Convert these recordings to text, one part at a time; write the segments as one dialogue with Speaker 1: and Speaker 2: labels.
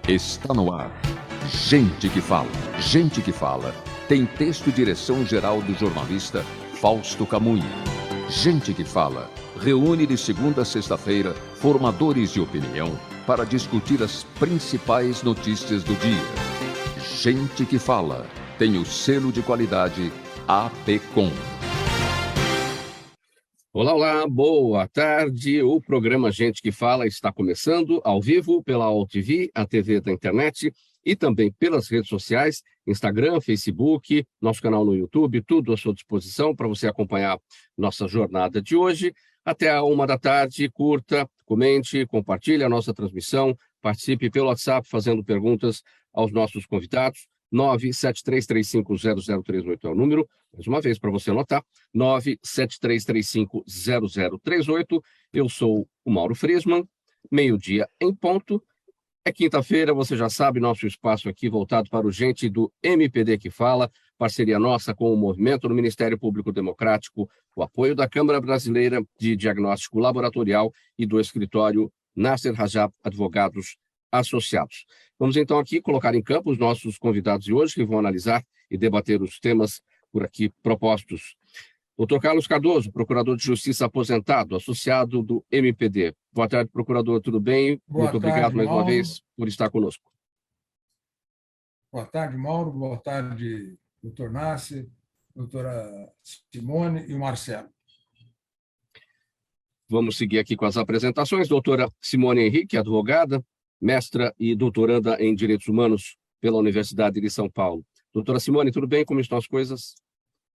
Speaker 1: Está no ar. Gente que fala. Gente que fala. Tem texto e direção geral do jornalista Fausto Camunha. Gente que fala. Reúne de segunda a sexta-feira formadores de opinião para discutir as principais notícias do dia. Gente que fala. Tem o selo de qualidade APCOM.
Speaker 2: Olá, olá, boa tarde. O programa Gente que Fala está começando ao vivo pela AllTV, a TV da internet, e também pelas redes sociais, Instagram, Facebook, nosso canal no YouTube, tudo à sua disposição para você acompanhar nossa jornada de hoje. Até a 1 da tarde, curta, comente, compartilhe a nossa transmissão, participe pelo WhatsApp fazendo perguntas aos nossos convidados. 973350038 é o número, mais uma vez para você anotar, 973350038. Eu sou o Mauro Friesman, meio-dia em ponto. É quinta-feira, você já sabe, nosso espaço aqui voltado para o Gente do MPD que Fala, parceria nossa com o Movimento do Ministério Público Democrático, o apoio da Câmara Brasileira de Diagnóstico Laboratorial e do escritório Nasser Rajab Advogados Associados. Vamos então aqui colocar em campo os nossos convidados de hoje, que vão analisar e debater os temas por aqui propostos. Doutor Carlos Cardoso, procurador de Justiça aposentado, associado do MPD. Boa tarde, procurador, tudo bem? Muito obrigado mais uma vez por estar conosco.
Speaker 3: Boa tarde, Mauro. Boa tarde, doutor Nasser, doutora Simone e o Marcelo.
Speaker 2: Vamos seguir aqui com as apresentações. Doutora Simone Henrique, advogada, mestra e doutoranda em Direitos Humanos pela Universidade de São Paulo. Doutora Simone, tudo bem? Como estão as coisas?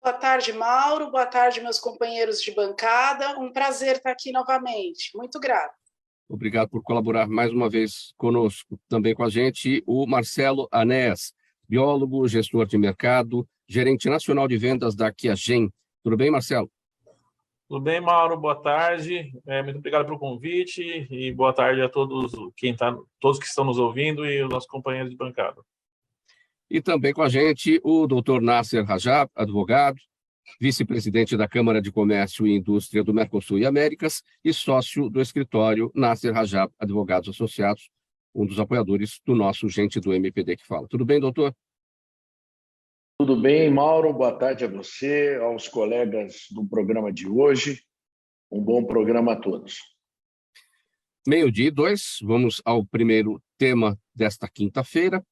Speaker 4: Boa tarde, Mauro. Boa tarde, meus companheiros de bancada. Um prazer estar aqui novamente. Muito grato.
Speaker 2: Obrigado por colaborar mais uma vez conosco. Também com a gente o Marcelo Anés, biólogo, gestor de mercado, gerente nacional de vendas da Qiagen. Tudo bem, Marcelo?
Speaker 5: Tudo bem, Mauro? Boa tarde. Muito obrigado pelo convite e boa tarde a todos, todos que estão nos ouvindo e os nossos companheiros de bancada.
Speaker 2: E também com a gente o doutor Nasser Rajab, advogado, vice-presidente da Câmara de Comércio e Indústria do Mercosul e Américas e sócio do escritório Nasser Rajab Advogados Associados, um dos apoiadores do nosso Gente do MPD que Fala. Tudo bem, doutor?
Speaker 6: Tudo bem, Mauro? Boa tarde a você, aos colegas do programa de hoje. Um bom programa a todos.
Speaker 2: 12:02, vamos ao primeiro tema desta quinta-feira.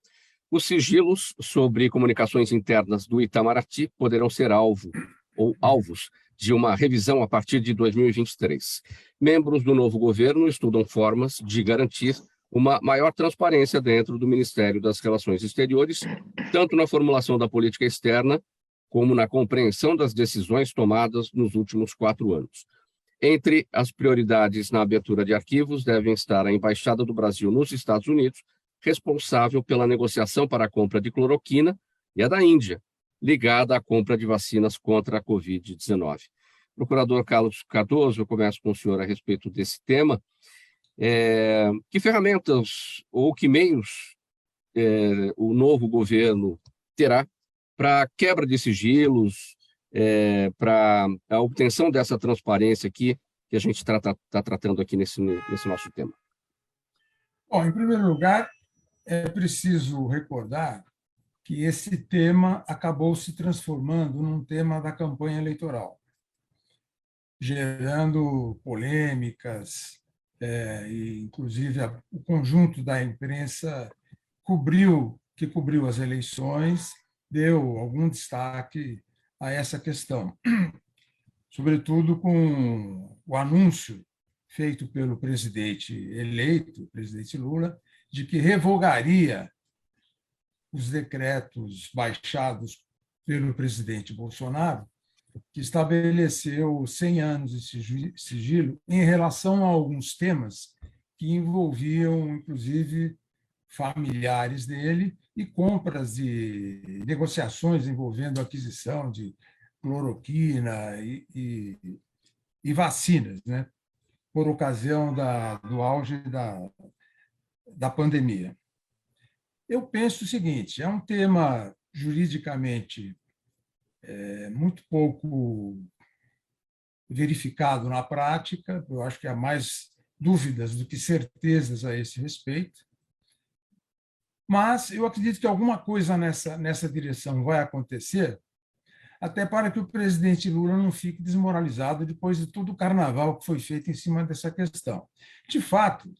Speaker 2: Os sigilos sobre comunicações internas do Itamaraty poderão ser alvos de uma revisão a partir de 2023. Membros do novo governo estudam formas de garantir uma maior transparência dentro do Ministério das Relações Exteriores, tanto na formulação da política externa, como na compreensão das decisões tomadas nos últimos 4 anos. Entre as prioridades na abertura de arquivos devem estar a Embaixada do Brasil nos Estados Unidos, responsável pela negociação para a compra de cloroquina, e a da Índia, ligada à compra de vacinas contra a Covid-19. Procurador Carlos Cardoso, eu começo com o senhor a respeito desse tema. Que ferramentas ou que meios o novo governo terá para quebra de sigilos, para a obtenção dessa transparência aqui que a gente está tratando aqui nesse nosso tema?
Speaker 3: Bom, em primeiro lugar, é preciso recordar que esse tema acabou se transformando num tema da campanha eleitoral, gerando polêmicas, e inclusive o conjunto da imprensa que cobriu as eleições deu algum destaque a essa questão, sobretudo com o anúncio feito pelo presidente eleito, o presidente Lula, de que revogaria os decretos baixados pelo presidente Bolsonaro, que estabeleceu 100 anos de sigilo em relação a alguns temas que envolviam, inclusive, familiares dele e compras de negociações envolvendo aquisição de cloroquina e vacinas, né, por ocasião do auge da pandemia. Eu penso o seguinte, é um tema juridicamente muito pouco verificado na prática, eu acho que há mais dúvidas do que certezas a esse respeito, Mas eu acredito que alguma coisa nessa direção vai acontecer, até para que o presidente Lula não fique desmoralizado depois de todo o carnaval que foi feito em cima dessa questão. De fato,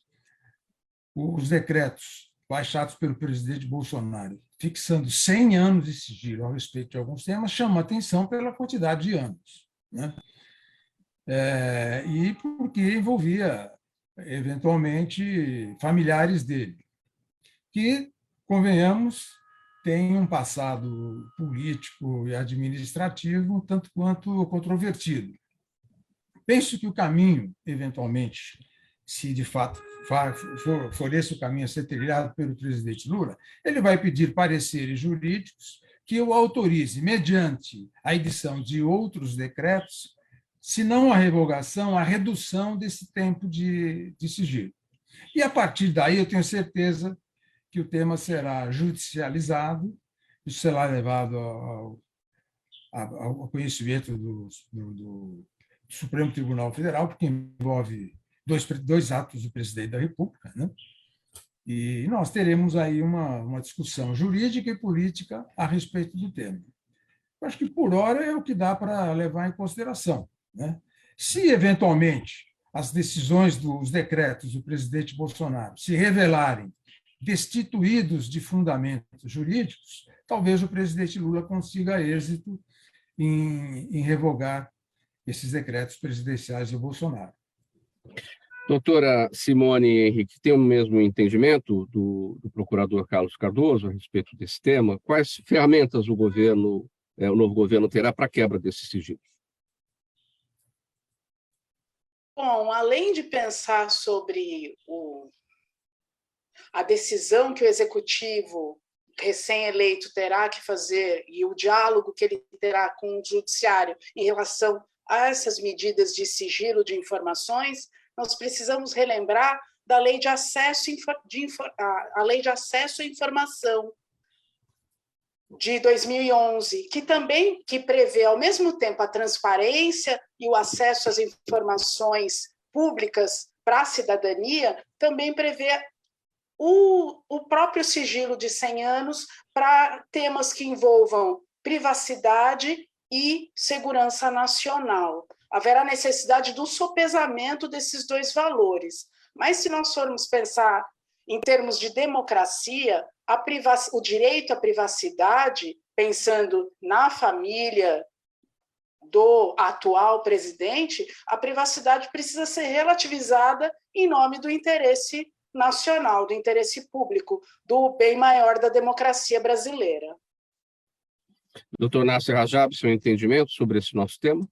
Speaker 3: os decretos baixados pelo presidente Bolsonaro, fixando 100 anos de sigilo a respeito de alguns temas, chamam a atenção pela quantidade de anos, né? E porque envolvia, eventualmente, familiares dele, que, convenhamos, têm um passado político e administrativo tanto quanto controvertido. Penso que o caminho, eventualmente, se de fato for esse o caminho a ser trilhado pelo presidente Lula, ele vai pedir pareceres jurídicos que o autorize, mediante a edição de outros decretos, se não a revogação, a redução desse tempo de sigilo. E, a partir daí, eu tenho certeza que o tema será judicializado, isso será levado ao conhecimento do Supremo Tribunal Federal, porque envolve dois atos do presidente da República, né? E nós teremos aí uma discussão jurídica e política a respeito do tema. Eu acho que, por hora, é o que dá para levar em consideração, né? Se, eventualmente, as decisões dos decretos do presidente Bolsonaro se revelarem destituídos de fundamentos jurídicos, talvez o presidente Lula consiga êxito em revogar esses decretos presidenciais do Bolsonaro.
Speaker 2: Doutora Simone Henrique, tem o mesmo entendimento do procurador Carlos Cardoso a respeito desse tema? Quais ferramentas o novo governo terá para a quebra desses sigilos?
Speaker 4: Bom, além de pensar sobre a decisão que o executivo recém-eleito terá que fazer e o diálogo que ele terá com o judiciário em relação a essas medidas de sigilo de informações, nós precisamos relembrar da Lei de Acesso à Informação de 2011, que prevê, ao mesmo tempo, a transparência e o acesso às informações públicas para a cidadania, também prevê o próprio sigilo de 100 anos para temas que envolvam privacidade e segurança nacional. Haverá necessidade do sopesamento desses dois valores. Mas, se nós formos pensar em termos de democracia, o direito à privacidade, pensando na família do atual presidente, a privacidade precisa ser relativizada em nome do interesse nacional, do interesse público, do bem maior da democracia brasileira.
Speaker 2: Doutor Nasser Rajab, seu entendimento sobre esse nosso tema?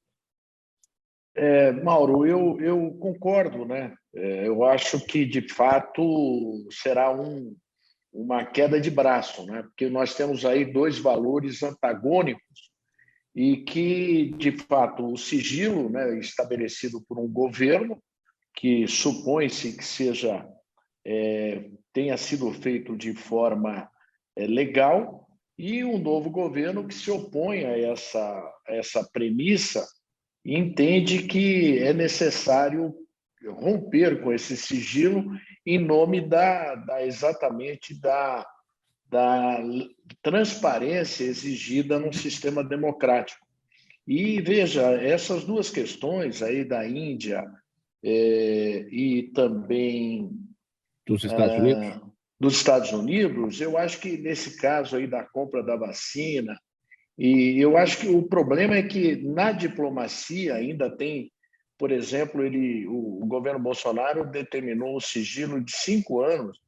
Speaker 6: Mauro, eu concordo, né? Eu acho que, de fato, será uma queda de braço, né? Porque nós temos aí dois valores antagônicos e que, de fato, o sigilo, né, estabelecido por um governo, que supõe-se que tenha sido feito de forma legal, e um novo governo que se opõe a essa premissa e entende que é necessário romper com esse sigilo em nome exatamente da transparência exigida num sistema democrático. E, veja, essas duas questões aí da Índia e também
Speaker 2: dos Estados Unidos?
Speaker 6: Dos Estados Unidos, eu acho que nesse caso aí da compra da vacina, e eu acho que o problema é que na diplomacia ainda tem, por exemplo, o governo Bolsonaro determinou o sigilo de 5 anos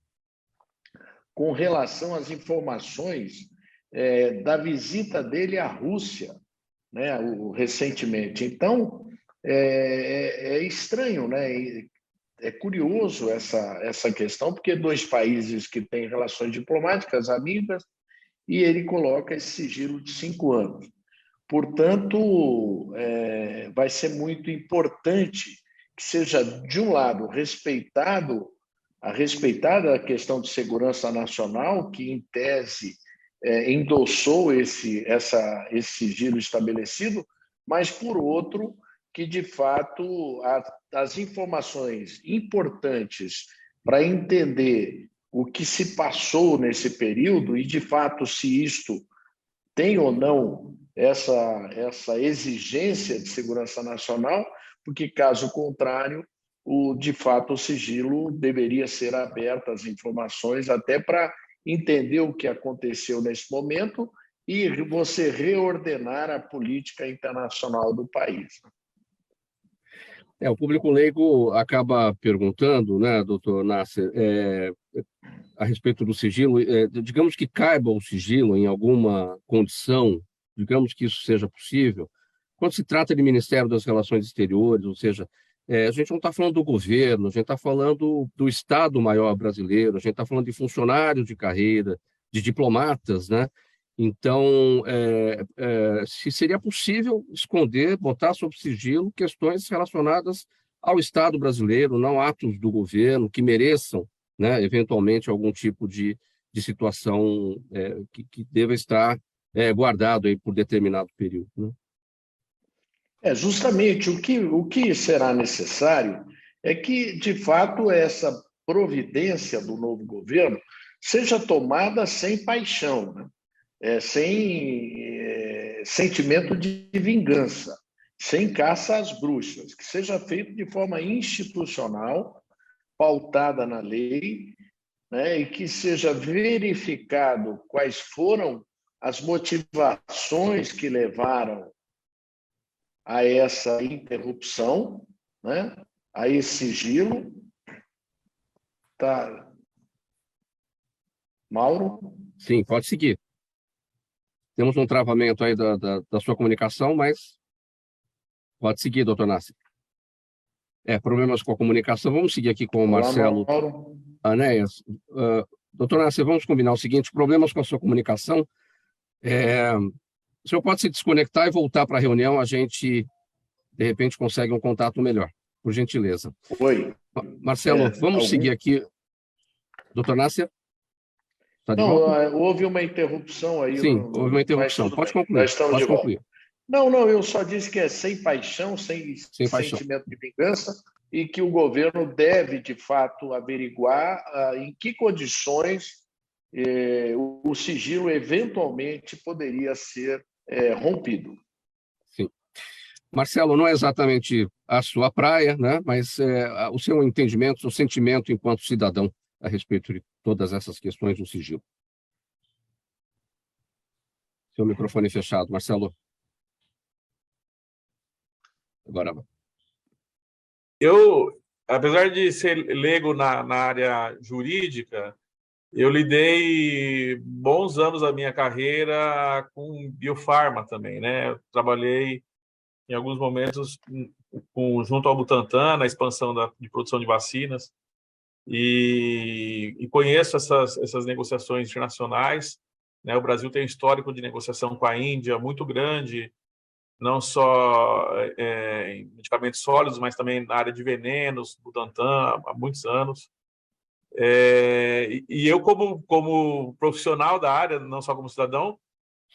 Speaker 6: com relação às informações da visita dele à Rússia, né, recentemente. Então, é estranho, né? É curioso essa questão, porque dois países que têm relações diplomáticas amigas, e ele coloca esse sigilo de 5 anos. Portanto, vai ser muito importante que seja, de um lado, respeitada a questão de segurança nacional, que, em tese, endossou esse sigilo estabelecido, mas, por outro, que, de fato, as informações importantes para entender o que se passou nesse período e, de fato, se isto tem ou não essa exigência de segurança nacional, porque, caso contrário, de fato, o sigilo deveria ser aberto às informações até para entender o que aconteceu nesse momento e você reordenar a política internacional do país.
Speaker 2: O público leigo acaba perguntando, né, doutor Nasser, a respeito do sigilo, digamos que caiba o sigilo em alguma condição, digamos que isso seja possível, quando se trata de Ministério das Relações Exteriores, ou seja, a gente não está falando do governo, a gente está falando do Estado-Maior brasileiro, a gente está falando de funcionários de carreira, de diplomatas, né? Então, se seria possível esconder, botar sob sigilo questões relacionadas ao Estado brasileiro, não atos do governo que mereçam, né, eventualmente, algum tipo de situação que deva estar guardado aí por determinado período, né?
Speaker 6: Justamente o que será necessário é que, de fato, essa providência do novo governo seja tomada sem paixão, né? Sem sentimento de vingança, sem caça às bruxas, que seja feito de forma institucional, pautada na lei, né, e que seja verificado quais foram as motivações que levaram a essa interrupção, né, a esse sigilo. Tá, Mauro?
Speaker 2: Sim, pode seguir. Temos um travamento aí da sua comunicação, mas pode seguir, doutor Nasser. Problemas com a comunicação. Vamos seguir aqui com o Marcelo Anéas. Doutor Nasser, vamos combinar o seguinte: problemas com a sua comunicação. O senhor pode se desconectar e voltar para a reunião, a gente, de repente, consegue um contato melhor, por gentileza.
Speaker 6: Oi.
Speaker 2: Marcelo, vamos seguir aqui. Doutor Nasser?
Speaker 6: Não, houve uma interrupção aí.
Speaker 2: Sim, houve uma interrupção. Pode concluir. Pode concluir.
Speaker 6: Não, eu só disse que é sem paixão, sem sentimento de vingança, e que o governo deve, de fato, averiguar em que condições o sigilo eventualmente poderia ser rompido.
Speaker 2: Sim. Marcelo, não é exatamente a sua praia, né? Mas o seu entendimento, o seu sentimento enquanto cidadão a respeito de todas essas questões do sigilo. Seu microfone fechado, Marcelo. Agora vai.
Speaker 5: Eu, apesar de ser leigo na área jurídica, eu lidei bons anos da minha carreira com biofarma também, né? Eu trabalhei em alguns momentos junto ao Butantan, na expansão de produção de vacinas, e conheço essas negociações internacionais, né? O Brasil tem um histórico de negociação com a Índia muito grande, não só em medicamentos sólidos, mas também na área de venenos, Butantan, há muitos anos. E eu, como profissional da área, não só como cidadão,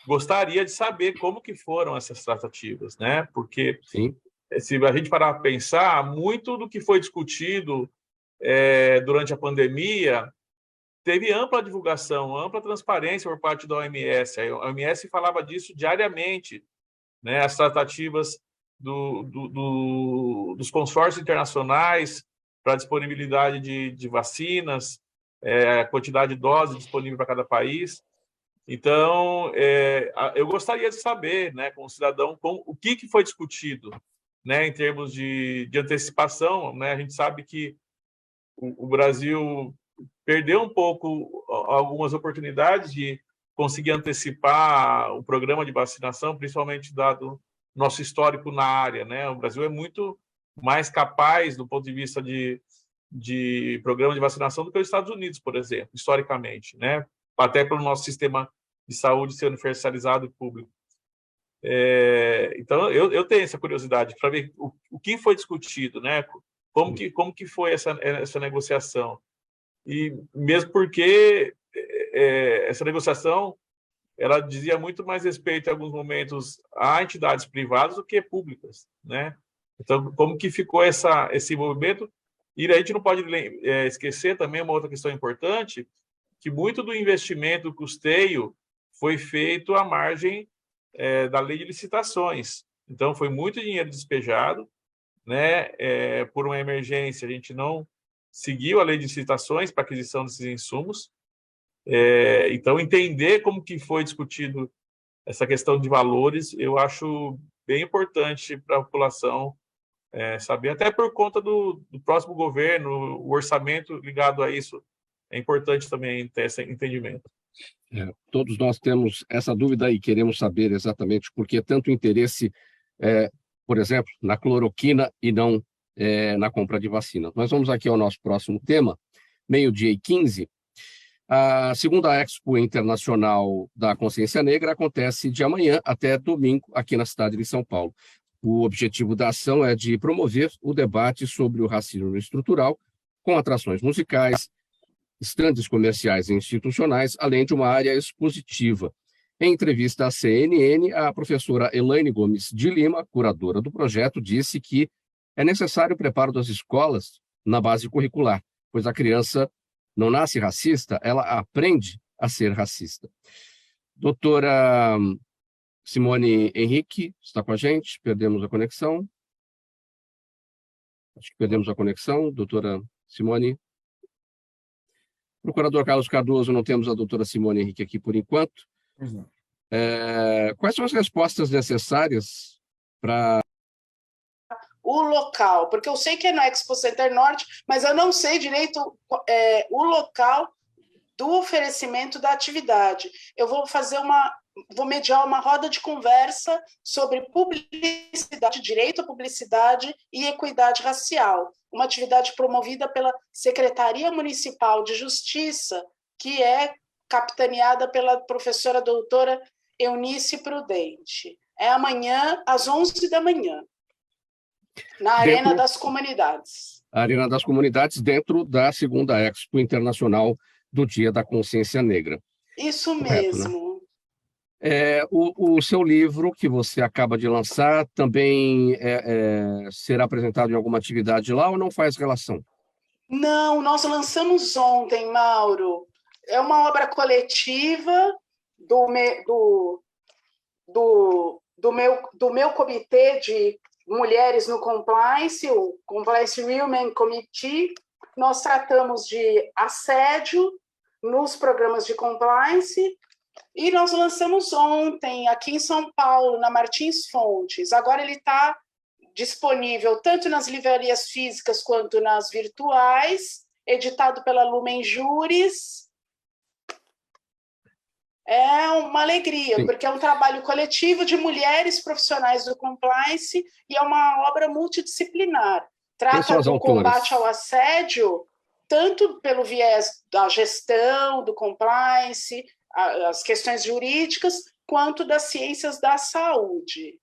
Speaker 5: gostaria de saber como que foram essas tratativas, né? Porque,
Speaker 2: sim,
Speaker 5: se a gente parar para pensar, muito do que foi discutido durante a pandemia teve ampla divulgação, ampla transparência por parte da OMS. A OMS falava disso diariamente, né? As tratativas dos consórcios internacionais para a disponibilidade de vacinas, a quantidade de doses disponível para cada país. Então, eu gostaria de saber, né, como cidadão, o que foi discutido, né, em termos de antecipação, né? A gente sabe que o Brasil perdeu um pouco algumas oportunidades de conseguir antecipar o programa de vacinação, principalmente dado nosso histórico na área, né? O Brasil é muito mais capaz do ponto de vista de programa de vacinação do que os Estados Unidos, por exemplo, historicamente, né? Até pelo nosso sistema de saúde ser universalizado e público. Então, eu tenho essa curiosidade para ver o que foi discutido, né? Como que foi essa negociação. E mesmo porque essa negociação ela dizia muito mais respeito, em alguns momentos, a entidades privadas do que públicas, né? Então, como que ficou esse envolvimento E a gente não pode esquecer também uma outra questão importante, que muito do investimento, do custeio, foi feito à margem da lei de licitações. Então, foi muito dinheiro despejado, né? Por uma emergência, a gente não seguiu a lei de licitações para aquisição desses insumos. Então, entender como que foi discutido essa questão de valores, eu acho bem importante para a população saber, até por conta do próximo governo, o orçamento ligado a isso, é importante também ter esse entendimento.
Speaker 2: Todos nós temos essa dúvida e queremos saber exatamente por que tanto interesse, por exemplo, na cloroquina e não na compra de vacina. Nós vamos aqui ao nosso próximo tema, 12h15. A segunda Expo Internacional da Consciência Negra acontece de amanhã até domingo aqui na cidade de São Paulo. O objetivo da ação é de promover o debate sobre o racismo estrutural, com atrações musicais, estandes comerciais e institucionais, além de uma área expositiva. Em entrevista à CNN, a professora Elaine Gomes de Lima, curadora do projeto, disse que é necessário o preparo das escolas na base curricular, pois a criança não nasce racista, ela aprende a ser racista. Doutora Simone Henrique está com a gente, perdemos a conexão. Acho que perdemos a conexão, doutora Simone. Procurador Carlos Cardoso, não temos a doutora Simone Henrique aqui por enquanto.
Speaker 3: Pois não.
Speaker 2: Quais são as respostas necessárias para
Speaker 4: o local? Porque eu sei que é no Expo Center Norte, mas eu não sei direito o local do oferecimento da atividade. Eu vou mediar uma roda de conversa sobre publicidade, direito à publicidade e equidade racial, uma atividade promovida pela Secretaria Municipal de Justiça, que é capitaneada pela professora doutora Eunice Prudente. É amanhã, às 11 da manhã, na Arena das Comunidades.
Speaker 2: A Arena das Comunidades, dentro da segunda Expo Internacional do Dia da Consciência Negra.
Speaker 4: Isso
Speaker 2: Correto,
Speaker 4: mesmo.
Speaker 2: Né? O seu livro, que você acaba de lançar, também será apresentado em alguma atividade lá ou não faz relação?
Speaker 4: Não, nós lançamos ontem, Mauro. É uma obra coletiva do meu comitê de mulheres no Compliance, o Compliance Women Committee. Nós tratamos de assédio nos programas de compliance e nós lançamos ontem aqui em São Paulo, na Martins Fontes. Agora ele está disponível tanto nas livrarias físicas quanto nas virtuais, editado pela Lumen Juris. É uma alegria,
Speaker 2: Sim.
Speaker 4: Porque é um trabalho coletivo de mulheres profissionais do compliance e é uma obra multidisciplinar. Trata do combate ao assédio, tanto pelo viés da gestão, do compliance, as questões jurídicas, quanto das ciências da saúde.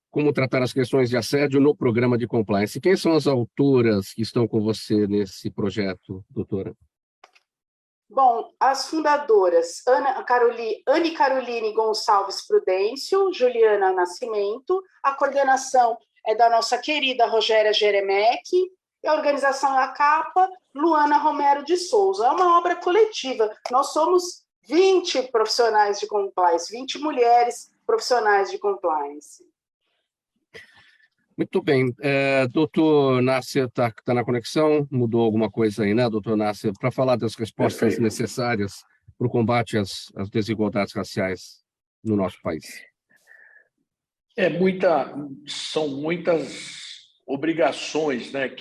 Speaker 2: Como tratar as questões de assédio no programa de compliance? Quem são as autoras que estão com você nesse projeto, doutora?
Speaker 4: Bom, as fundadoras, Anne Caroline Gonçalves Prudêncio, Juliana Nascimento, a coordenação é da nossa querida Rogéria Jeremec, e a organização da capa, Luana Romero de Souza. É uma obra coletiva. Nós somos 20 profissionais de compliance, 20 mulheres profissionais de compliance.
Speaker 2: Muito bem. Doutor Nasser está na conexão? Mudou alguma coisa aí, né, doutor Nasser? Para falar das respostas necessárias para o combate às desigualdades raciais no nosso país.
Speaker 6: São muitas obrigações, né,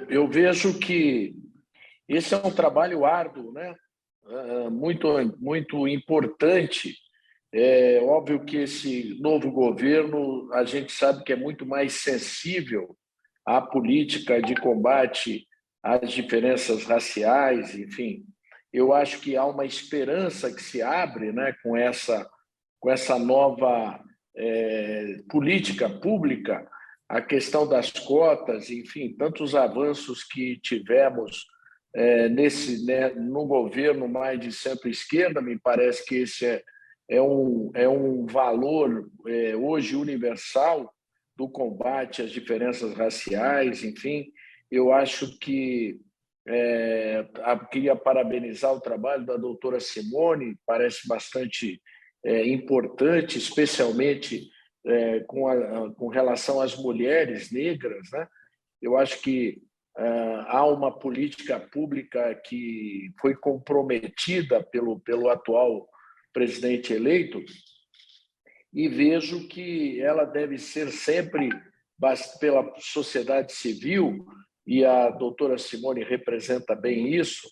Speaker 6: eu vejo que esse é um trabalho árduo, né, muito importante. É óbvio que esse novo governo, a gente sabe que é muito mais sensível à política de combate às diferenças raciais, enfim. Eu acho que há uma esperança que se abre, né, com essa nova política pública, a questão das cotas, enfim, tantos avanços que tivemos no governo mais de centro-esquerda. Me parece que esse é um valor hoje universal, do combate às diferenças raciais, enfim. Eu acho que queria parabenizar o trabalho da doutora Simone, parece bastante importante, especialmente com relação às mulheres negras, né? Eu acho que há uma política pública que foi comprometida pelo atual presidente eleito, e vejo que ela deve ser sempre pela sociedade civil, e a doutora Simone representa bem isso,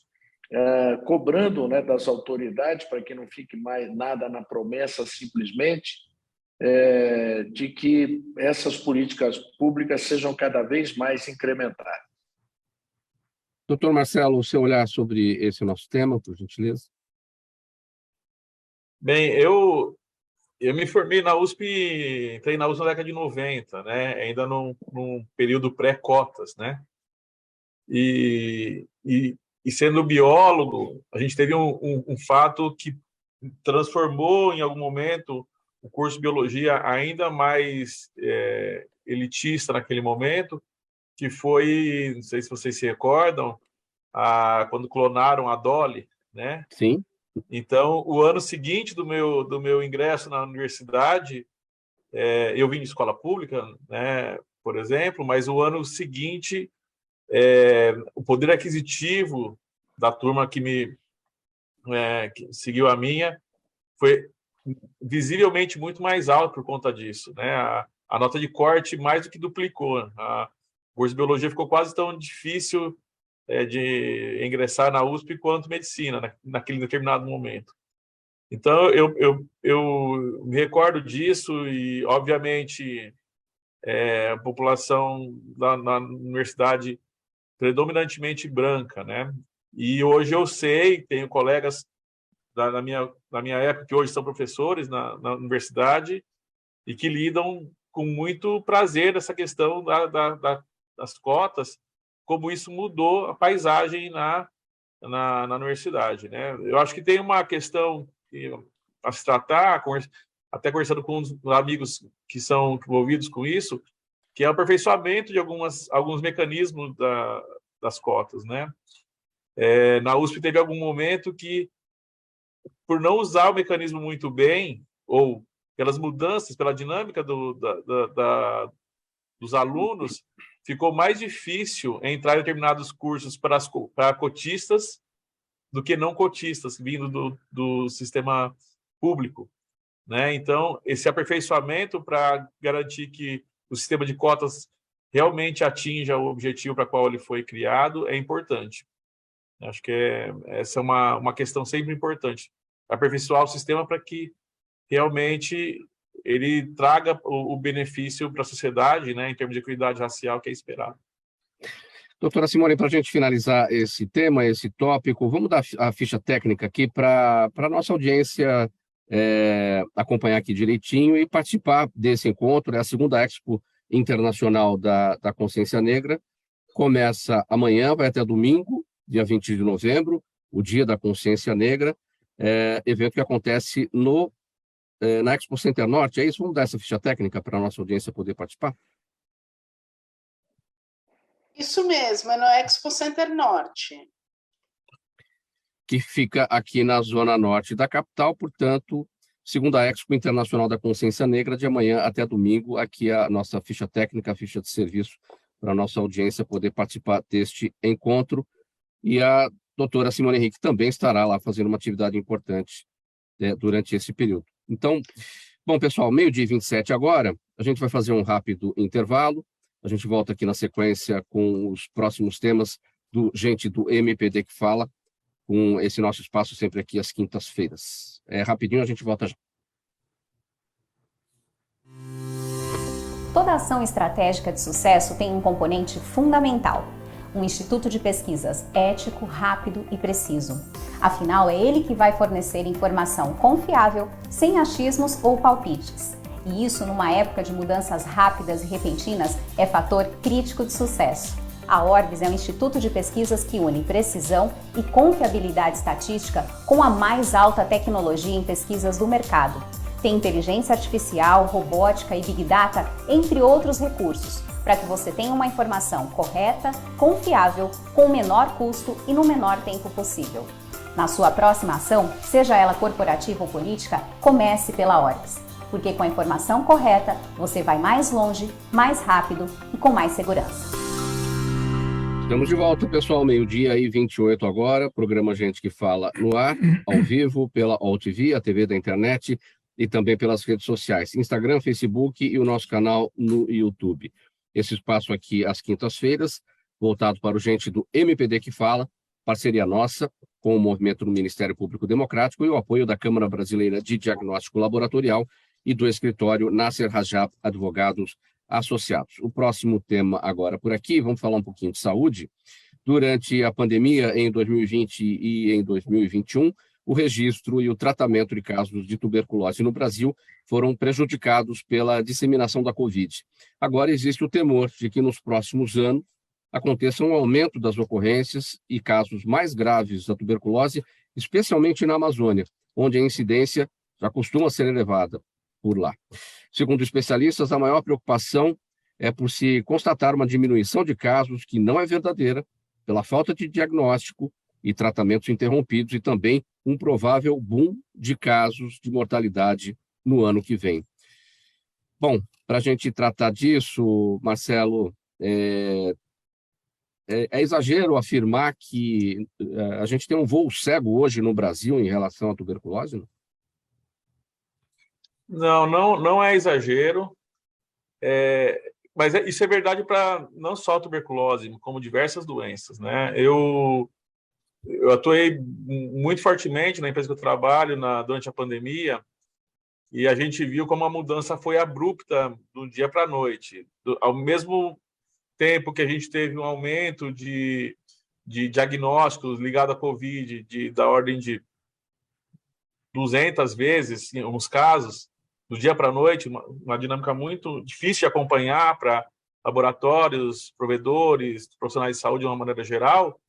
Speaker 6: cobrando, né, das autoridades, para que não fique mais nada na promessa simplesmente, de que essas políticas públicas sejam cada vez mais incrementadas.
Speaker 2: Doutor Marcelo, o seu olhar sobre esse nosso tema, por gentileza?
Speaker 5: Bem, eu me formei na USP, entrei na USP na década de 90, né? Ainda num período pré-cotas, né? E sendo biólogo, a gente teve um fato que transformou em algum momento o curso de biologia ainda mais elitista naquele momento, que foi, não sei se vocês se recordam, quando clonaram a Dolly, né?
Speaker 2: Sim.
Speaker 5: Então, o ano seguinte do meu ingresso na universidade, eu vim de escola pública, né, por exemplo, mas o ano seguinte, o poder aquisitivo da turma que seguiu a minha foi visivelmente muito mais alto por conta disso, né? A nota de corte mais do que duplicou. O curso de biologia ficou quase tão difícil de ingressar na USP quanto medicina, naquele determinado momento. Então, eu me recordo disso e, obviamente, a população na universidade predominantemente branca, né? E hoje eu sei, tenho colegas na minha época que hoje são professores na universidade e que lidam com muito prazer essa questão das cotas, como isso mudou a paisagem na universidade, né? Eu acho que tem uma questão a se tratar, até conversando com os amigos que são envolvidos com isso, que é o aperfeiçoamento de alguns mecanismos das cotas, né? Na USP teve algum momento que, por não usar o mecanismo muito bem, ou pelas mudanças, pela dinâmica dos alunos, ficou mais difícil entrar em determinados cursos para cotistas do que não cotistas, vindo do sistema público, né? Então, esse aperfeiçoamento para garantir que o sistema de cotas realmente atinja o objetivo para qual ele foi criado é importante. Acho que essa é uma questão sempre importante. Aperfeiçoar o sistema para que realmente ele traga o benefício para a sociedade, né, em termos de equidade racial, que é esperado.
Speaker 2: Doutora Simone, para a gente finalizar esse tema, esse tópico, vamos dar a ficha técnica aqui para a nossa audiência acompanhar aqui direitinho e participar desse encontro. É a segunda Expo Internacional da Consciência Negra. Começa amanhã, vai até domingo, dia 20 de novembro, o Dia da Consciência Negra, evento que acontece na Expo Center Norte. É isso? Vamos dar essa ficha técnica para a nossa audiência poder participar?
Speaker 4: Isso mesmo, é no Expo Center Norte.
Speaker 2: Que fica aqui na zona norte da capital, portanto, segunda Expo Internacional da Consciência Negra, de amanhã até domingo. Aqui a nossa ficha técnica, a ficha de serviço, para a nossa audiência poder participar deste encontro. E a doutora Simone Henrique também estará lá fazendo uma atividade importante durante esse período. Então, bom, pessoal, 12h27 agora, a gente vai fazer um rápido intervalo. A gente volta aqui na sequência com os próximos temas do Gente do MPD que Fala, com esse nosso espaço sempre aqui às quintas-feiras. Rapidinho, a gente volta já.
Speaker 7: Toda ação estratégica de sucesso tem um componente fundamental: um instituto de pesquisas ético, rápido e preciso. Afinal, é ele que vai fornecer informação confiável, sem achismos ou palpites. E isso, numa época de mudanças rápidas e repentinas, é fator crítico de sucesso. A Orbis é um instituto de pesquisas que une precisão e confiabilidade estatística com a mais alta tecnologia em pesquisas do mercado. Tem inteligência artificial, robótica e Big Data, entre outros recursos, para que você tenha uma informação correta, confiável, com o menor custo e no menor tempo possível. Na sua próxima ação, seja ela corporativa ou política, comece pela Oryx, porque com a informação correta, você vai mais longe, mais rápido e com mais segurança.
Speaker 2: Estamos de volta, pessoal, meio-dia e 28 agora, programa Gente que Fala no ar, ao vivo, pela All TV, a TV da internet, e também pelas redes sociais, Instagram, Facebook e o nosso canal no YouTube. Esse espaço aqui às quintas-feiras, voltado para o Gente do MPD que Fala, parceria nossa com o movimento do Ministério Público Democrático e o apoio da Câmara Brasileira de Diagnóstico Laboratorial e do escritório Nasser Rajab Advogados Associados. O próximo tema agora por aqui, vamos falar um pouquinho de saúde. Durante a pandemia, em 2020 e em 2021, o registro e o tratamento de casos de tuberculose no Brasil foram prejudicados pela disseminação da Covid. Agora existe o temor de que nos próximos anos aconteça um aumento das ocorrências e casos mais graves da tuberculose, especialmente na Amazônia, onde a incidência já costuma ser elevada por lá. Segundo especialistas, a maior preocupação é por se constatar uma diminuição de casos que não é verdadeira, pela falta de diagnóstico e tratamentos interrompidos e também um provável boom de casos de mortalidade no ano que vem. Bom, para a gente tratar disso, Marcelo, é exagero afirmar que a gente tem um voo cego hoje no Brasil em relação à tuberculose?
Speaker 5: Não é exagero, mas isso é verdade para não só a tuberculose, como diversas doenças, né? Eu atuei muito fortemente na empresa que eu trabalho durante a pandemia e a gente viu como a mudança foi abrupta do dia para a noite. Ao mesmo tempo que a gente teve um aumento de diagnósticos ligados à Covid da ordem de 200 vezes, em alguns casos, do dia para a noite, uma dinâmica muito difícil de acompanhar para laboratórios, provedores, profissionais de saúde de uma maneira geral,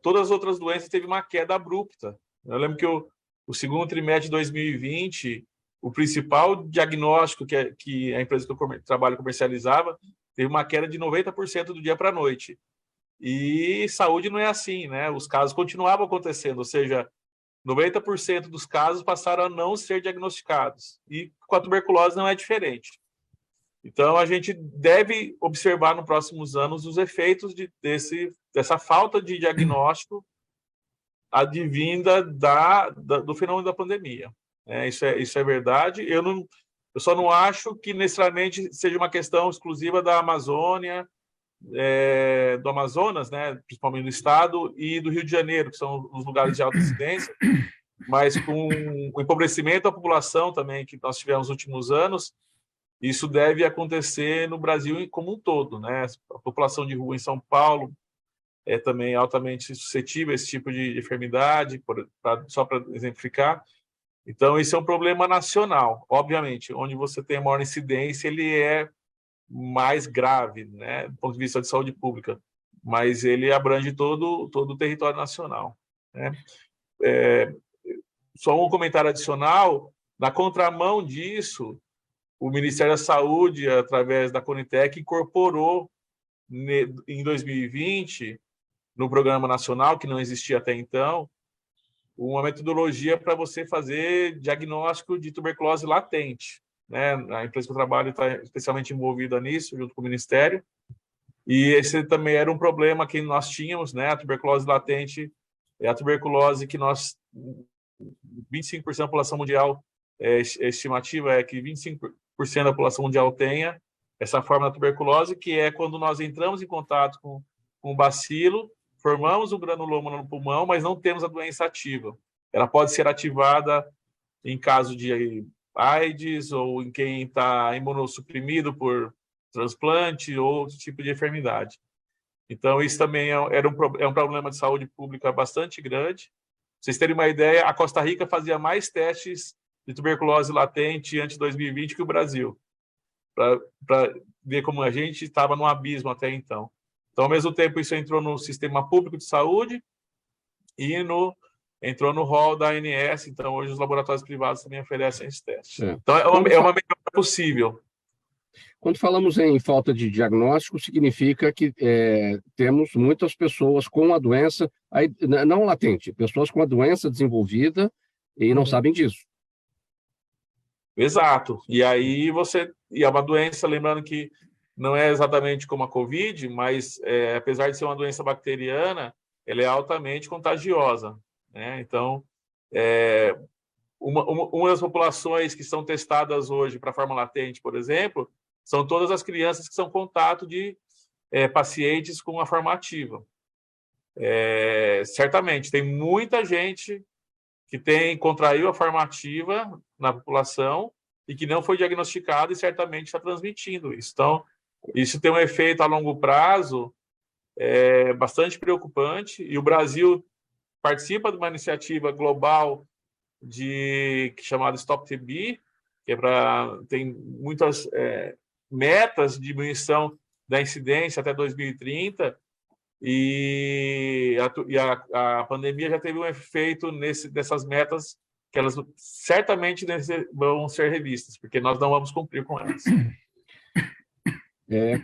Speaker 5: todas as outras doenças teve uma queda abrupta. Eu lembro que o segundo trimestre de 2020, o principal diagnóstico que a empresa que eu trabalho comercializava teve uma queda de 90% do dia para a noite. E saúde não é assim, né? Os casos continuavam acontecendo, ou seja, 90% dos casos passaram a não ser diagnosticados. E com a tuberculose não é diferente. Então, a gente deve observar nos próximos anos os efeitos dessa falta de diagnóstico advinda do fenômeno da pandemia. Isso é verdade. Eu só não acho que necessariamente seja uma questão exclusiva da Amazônia, do Amazonas, né, principalmente do estado, e do Rio de Janeiro, que são os lugares de alta incidência, mas com o empobrecimento da população também que nós tivemos nos últimos anos, isso deve acontecer no Brasil como um todo, né? A população de rua em São Paulo é também altamente suscetível a esse tipo de enfermidade, só para exemplificar. Então, isso é um problema nacional. Obviamente, onde você tem a maior incidência, ele é mais grave, né, do ponto de vista de saúde pública, mas ele abrange todo o território nacional, né? Só um comentário adicional, na contramão disso, o Ministério da Saúde, através da Conitec, incorporou em 2020, no Programa Nacional, que não existia até então, uma metodologia para você fazer diagnóstico de tuberculose latente, né? A empresa que eu trabalho está especialmente envolvida nisso, junto com o Ministério, e esse também era um problema que nós tínhamos, né? A tuberculose latente é a tuberculose que 25% da população mundial, a estimativa é que 25% da população mundial tenha essa forma da tuberculose, que é quando nós entramos em contato com o bacilo, formamos um granuloma no pulmão, mas não temos a doença ativa. Ela pode ser ativada em caso de AIDS ou em quem está imunossuprimido por transplante ou outro tipo de enfermidade. Então, isso também é um problema de saúde pública bastante grande. Pra vocês terem uma ideia, a Costa Rica fazia mais testes de tuberculose latente antes de 2020 que o Brasil, para ver como a gente estava num abismo até então. Então, ao mesmo tempo, isso entrou no sistema público de saúde e no entrou no rol da ANS, então hoje os laboratórios privados também oferecem esse teste.
Speaker 2: É.
Speaker 5: Então é uma melhora possível.
Speaker 2: Quando falamos em falta de diagnóstico, significa que temos muitas pessoas com a doença, não latente, pessoas com a doença desenvolvida e não sabem disso.
Speaker 5: Exato. E aí é uma doença, lembrando que não é exatamente como a Covid, mas apesar de ser uma doença bacteriana, ela é altamente contagiosa, né? Então, uma das populações que são testadas hoje para forma latente, por exemplo, são todas as crianças que são contato de pacientes com a forma ativa. Certamente, tem muita gente que contraiu a forma ativa na população e que não foi diagnosticado e certamente está transmitindo isso. Então, isso tem um efeito a longo prazo bastante preocupante, e o Brasil participa de uma iniciativa global chamada Stop TB, que tem muitas metas de diminuição da incidência até 2030, e a pandemia já teve um efeito dessas metas, que elas certamente vão ser revistas, porque nós não vamos cumprir com elas.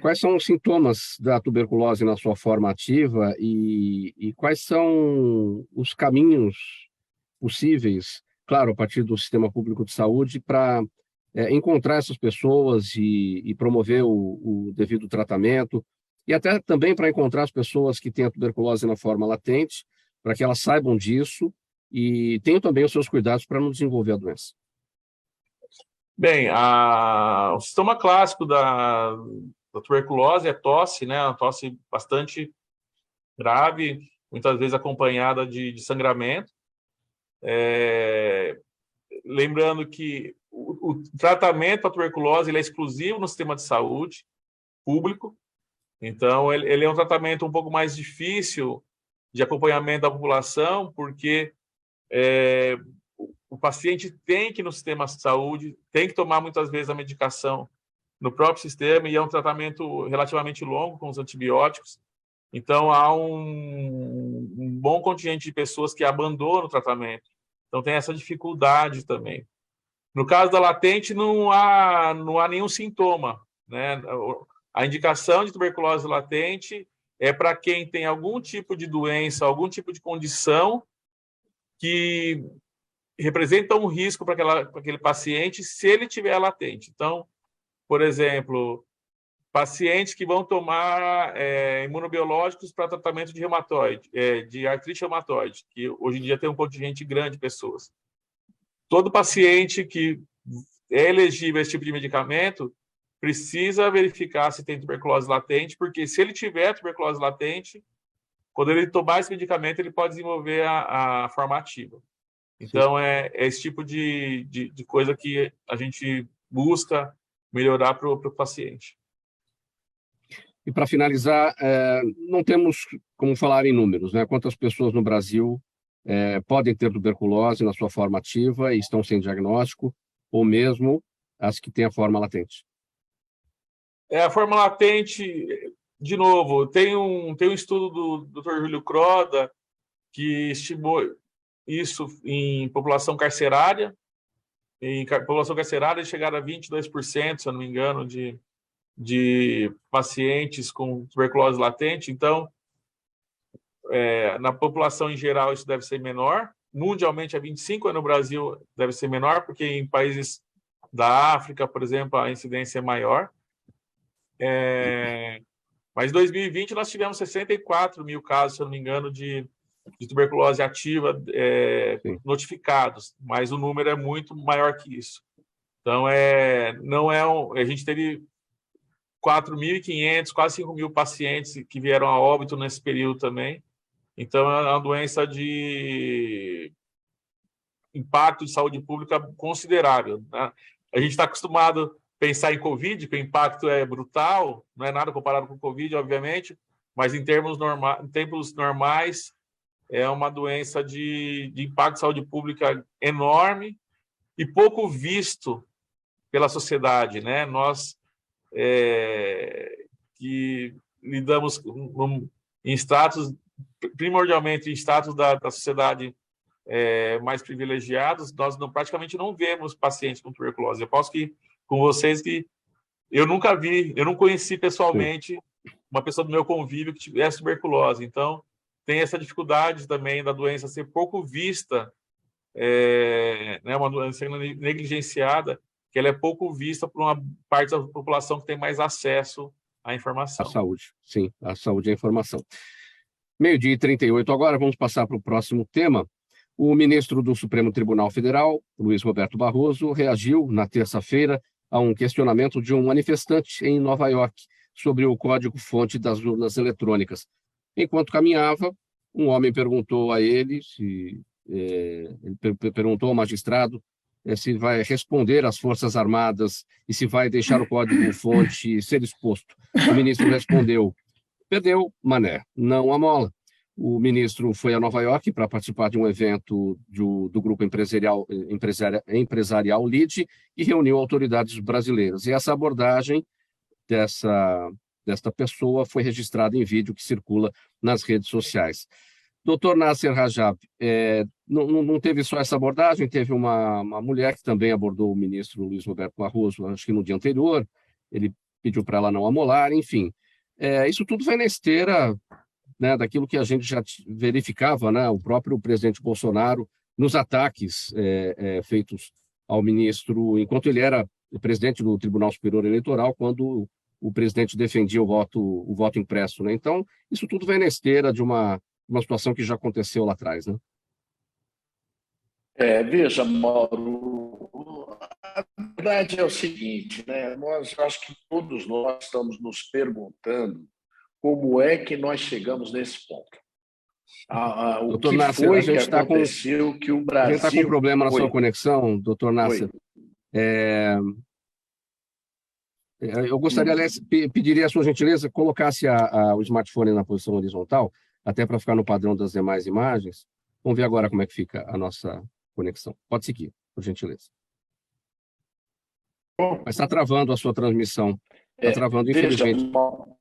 Speaker 2: Quais são os sintomas da tuberculose na sua forma ativa e quais são os caminhos possíveis, claro, a partir do sistema público de saúde, para encontrar essas pessoas e promover o devido tratamento, e até também para encontrar as pessoas que têm a tuberculose na forma latente, para que elas saibam disso e tenham também os seus cuidados para não desenvolver a doença?
Speaker 5: Bem, o sintoma clássico da tuberculose é tosse, né? Uma tosse bastante grave, muitas vezes acompanhada de sangramento. Lembrando que o tratamento da tuberculose ele é exclusivo no sistema de saúde público, então ele é um tratamento um pouco mais difícil de acompanhamento da população, porque o paciente tem que ir no sistema de saúde, tem que tomar muitas vezes a medicação no próprio sistema, e é um tratamento relativamente longo com os antibióticos. Então, há um bom contingente de pessoas que abandonam o tratamento. Então, tem essa dificuldade também. No caso da latente, não há nenhum sintoma, né? A indicação de tuberculose latente é para quem tem algum tipo de doença, algum tipo de condição que representa um risco para aquele paciente se ele tiver latente. Então, por exemplo, pacientes que vão tomar imunobiológicos para tratamento de reumatoide, de artrite reumatoide, que hoje em dia tem um contingente grande de pessoas. Todo paciente que é elegível a esse tipo de medicamento precisa verificar se tem tuberculose latente, porque se ele tiver tuberculose latente, quando ele tomar esse medicamento, ele pode desenvolver a forma ativa. Então, é esse tipo de coisa que a gente busca melhorar para o paciente.
Speaker 2: E, para finalizar, não temos como falar em números, né? Quantas pessoas no Brasil podem ter tuberculose na sua forma ativa e estão sem diagnóstico, ou mesmo as que têm a forma latente?
Speaker 5: A forma latente, de novo, tem um estudo do Dr. Júlio Croda que estimou isso em população carcerária. Em população carcerária chegaram a 22%, se eu não me engano, de pacientes com tuberculose latente. Então, na população em geral, isso deve ser menor. Mundialmente, é 25%, no Brasil deve ser menor, porque em países da África, por exemplo, a incidência é maior. Mas em 2020, nós tivemos 64 mil casos, se eu não me engano, de tuberculose ativa notificados, mas o número é muito maior que isso. Então, a gente teve 4.500, quase 5.000 pacientes que vieram a óbito nesse período também. Então, é uma doença de impacto de saúde pública considerável, né? A gente está acostumado a pensar em Covid, que o impacto é brutal, não é nada comparado com o Covid, obviamente, mas em tempos normais, é uma doença de impacto de saúde pública enorme e pouco visto pela sociedade, né? Nós que lidamos em status, primordialmente em status da sociedade mais privilegiados, nós praticamente não vemos pacientes com tuberculose. Eu posso que com vocês que eu nunca vi, eu não conheci pessoalmente uma pessoa do meu convívio que tivesse tuberculose. Então, tem essa dificuldade também da doença ser pouco vista, né, uma doença negligenciada, que ela é pouco vista por uma parte da população que tem mais acesso à informação.
Speaker 2: A saúde, sim, a saúde e a informação. 12h38 agora, vamos passar para o próximo tema. O ministro do Supremo Tribunal Federal, Luiz Roberto Barroso, reagiu na terça-feira a um questionamento de um manifestante em Nova York sobre o código-fonte das urnas eletrônicas. Enquanto caminhava, um homem perguntou a ele, perguntou ao magistrado se vai responder às Forças Armadas e se vai deixar o código-fonte ser exposto. O ministro respondeu: perdeu, mané, não amola. O ministro foi a Nova York para participar de um evento do grupo empresarial LIDE e reuniu autoridades brasileiras. E essa abordagem desta pessoa foi registrada em vídeo que circula nas redes sociais. Doutor Nasser Rajab, não teve só essa abordagem, teve uma mulher que também abordou o ministro Luiz Roberto Barroso, acho que no dia anterior, ele pediu para ela não amolar, enfim. Isso tudo vai na esteira, né, daquilo que a gente já verificava, né, o próprio presidente Bolsonaro, nos ataques feitos ao ministro, enquanto ele era presidente do Tribunal Superior Eleitoral, quando o presidente defendia o voto impresso. Né? Então, isso tudo vai na esteira de uma situação que já aconteceu lá atrás. Né?
Speaker 6: Veja, Mauro, a verdade é o seguinte, né? Acho que todos nós estamos nos perguntando como é que nós chegamos nesse ponto.
Speaker 2: Doutor Nasser, a gente está com problema na sua conexão, doutor Nasser. Eu gostaria, pediria a sua gentileza, colocasse o smartphone na posição horizontal, até para ficar no padrão das demais imagens. Vamos ver agora como é que fica a nossa conexão. Pode seguir, por gentileza. Mas está travando a sua transmissão. Está travando, infelizmente. O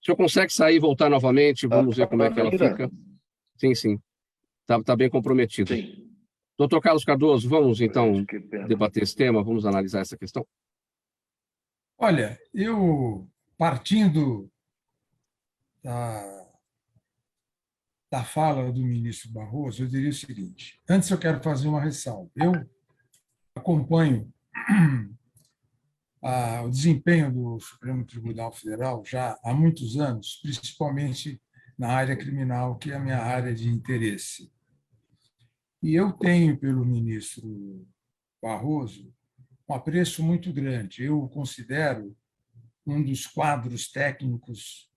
Speaker 2: senhor consegue sair e voltar novamente? Vamos ver como é que ela fica. Sim. Está bem comprometido.
Speaker 6: Sim.
Speaker 2: Doutor Carlos Cardoso, vamos então debater esse tema, vamos analisar essa questão?
Speaker 3: Olha, eu, partindo da fala do ministro Barroso, eu diria o seguinte: antes eu quero fazer uma ressalva. Eu acompanho o desempenho do Supremo Tribunal Federal já há muitos anos, principalmente na área criminal, que é a minha área de interesse. E eu tenho, pelo ministro Barroso, um apreço muito grande. Eu o considero um dos quadros técnicos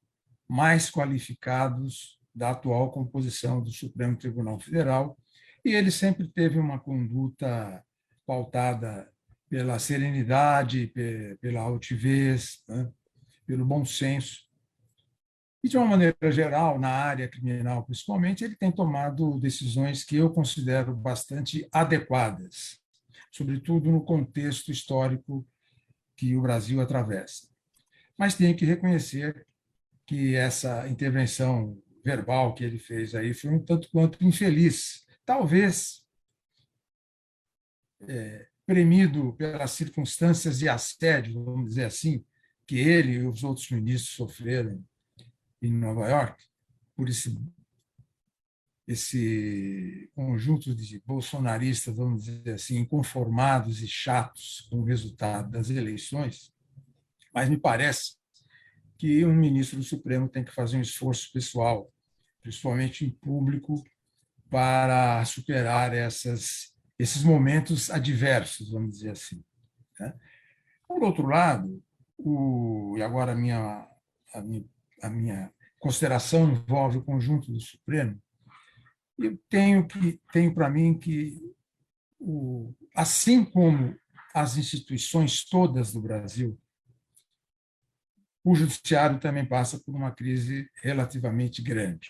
Speaker 3: mais qualificados da atual composição do Supremo Tribunal Federal, e ele sempre teve uma conduta pautada pela serenidade, pela altivez, né, pelo bom senso. E, de uma maneira geral, na área criminal, principalmente, ele tem tomado decisões que eu considero bastante adequadas, sobretudo no contexto histórico que o Brasil atravessa. Mas tenho que reconhecer que essa intervenção verbal que ele fez aí foi um tanto quanto infeliz, talvez premido pelas circunstâncias de assédio, vamos dizer assim, que ele e os outros ministros sofreram em Nova York, por esse conjunto de bolsonaristas, vamos dizer assim, inconformados e chatos com o resultado das eleições. Mas me parece que um ministro do Supremo tem que fazer um esforço pessoal, principalmente em público, para superar esses momentos adversos, vamos dizer assim. Né? Por outro lado, e agora a minha consideração envolve o conjunto do Supremo, eu tenho para mim que, assim como as instituições todas do Brasil, o judiciário também passa por uma crise relativamente grande.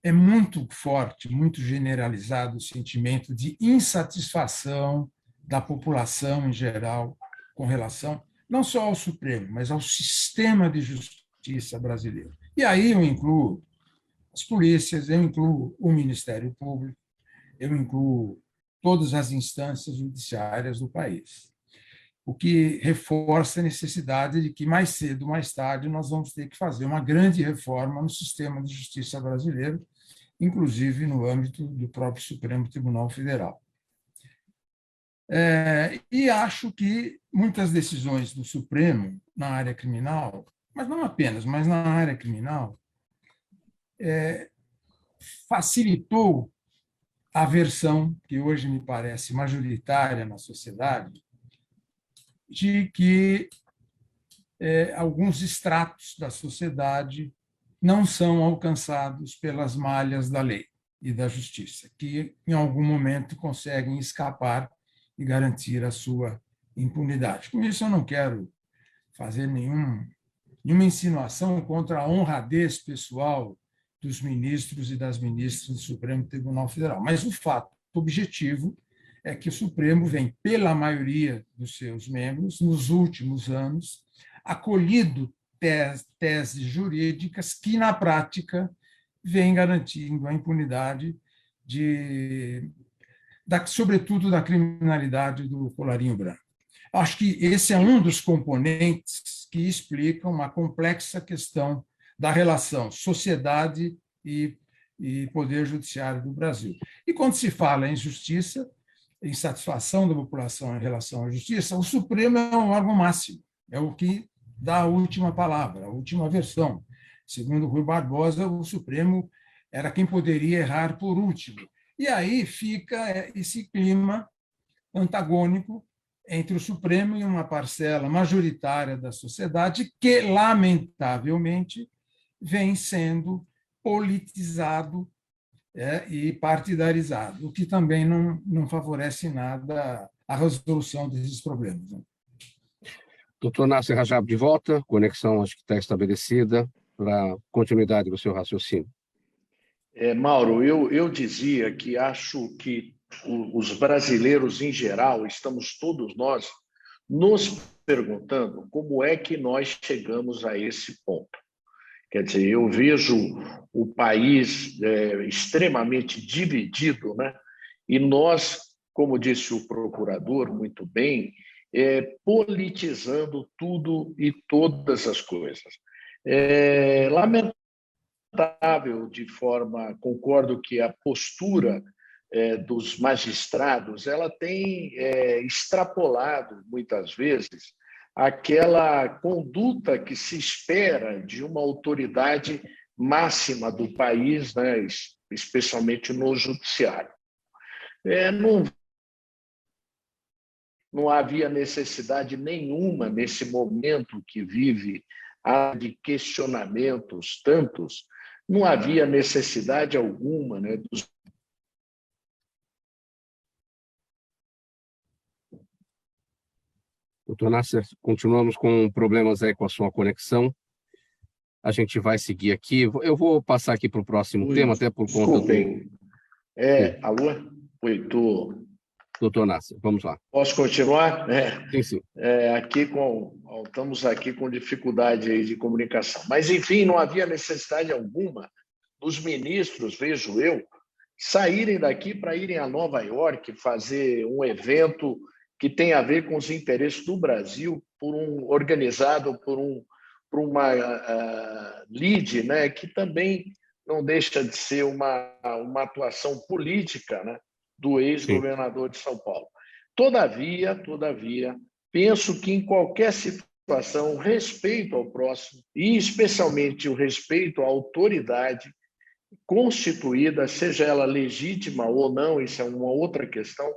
Speaker 3: É muito forte, muito generalizado o sentimento de insatisfação da população em geral com relação não só ao Supremo, mas ao sistema de justiça brasileiro. E aí eu incluo as polícias, eu incluo o Ministério Público, eu incluo todas as instâncias judiciárias do país, o que reforça a necessidade de que, mais cedo ou mais tarde, nós vamos ter que fazer uma grande reforma no sistema de justiça brasileiro, inclusive no âmbito do próprio Supremo Tribunal Federal. E acho que muitas decisões do Supremo na área criminal, mas não apenas, mas na área criminal, facilitou a versão que hoje me parece majoritária na sociedade de que alguns estratos da sociedade não são alcançados pelas malhas da lei e da justiça, que em algum momento conseguem escapar e garantir a sua impunidade. Com isso, eu não quero fazer nenhuma insinuação contra a honradez pessoal dos ministros e das ministras do Supremo Tribunal Federal, mas o fato objetivo é que o Supremo vem, pela maioria dos seus membros, nos últimos anos, acolhido teses jurídicas que, na prática, vêm garantindo a impunidade sobretudo da criminalidade do colarinho branco. Acho que esse é um dos componentes que explicam a complexa questão da relação sociedade e poder judiciário do Brasil. E quando se fala em justiça, em satisfação da população em relação à justiça, o Supremo é um órgão máximo, é o que dá a última palavra, a última versão. Segundo Rui Barbosa, o Supremo era quem poderia errar por último. E aí fica esse clima antagônico entre o Supremo e uma parcela majoritária da sociedade que, lamentavelmente, vem sendo politizado e partidarizado, o que também não favorece nada a resolução desses problemas.
Speaker 2: Doutor Nasser Rajab, de volta, conexão acho que está estabelecida para a continuidade do seu raciocínio.
Speaker 6: Mauro, eu dizia que acho que os brasileiros, em geral, estamos todos nós nos perguntando como é que nós chegamos a esse ponto. Quer dizer, eu vejo o país extremamente dividido, né? E nós, como disse o procurador muito bem, politizando tudo e todas as coisas. Lamentável, concordo que a postura dos magistrados ela tem extrapolado, muitas vezes, aquela conduta que se espera de uma autoridade máxima do país, né, especialmente no judiciário. Não havia necessidade nenhuma, nesse momento que vive, de questionamentos tantos, não havia necessidade alguma, né, dos...
Speaker 2: Doutor Nasser, continuamos com problemas aí com a sua conexão. A gente vai seguir aqui. Eu vou passar aqui para o próximo tema, até por conta do...
Speaker 6: Alô? Oi,
Speaker 2: Doutor Nasser, vamos lá.
Speaker 6: Posso continuar?
Speaker 2: Sim, sim.
Speaker 6: Estamos aqui com dificuldade aí de comunicação. Mas, enfim, não havia necessidade alguma dos ministros, vejo eu, saírem daqui para irem a Nova York fazer um evento que tem a ver com os interesses do Brasil, organizado por uma LIDE, né, que também não deixa de ser uma atuação política, né, do ex-governador de São Paulo. Todavia, penso que em qualquer situação, o respeito ao próximo, e especialmente o respeito à autoridade constituída, seja ela legítima ou não, isso é uma outra questão,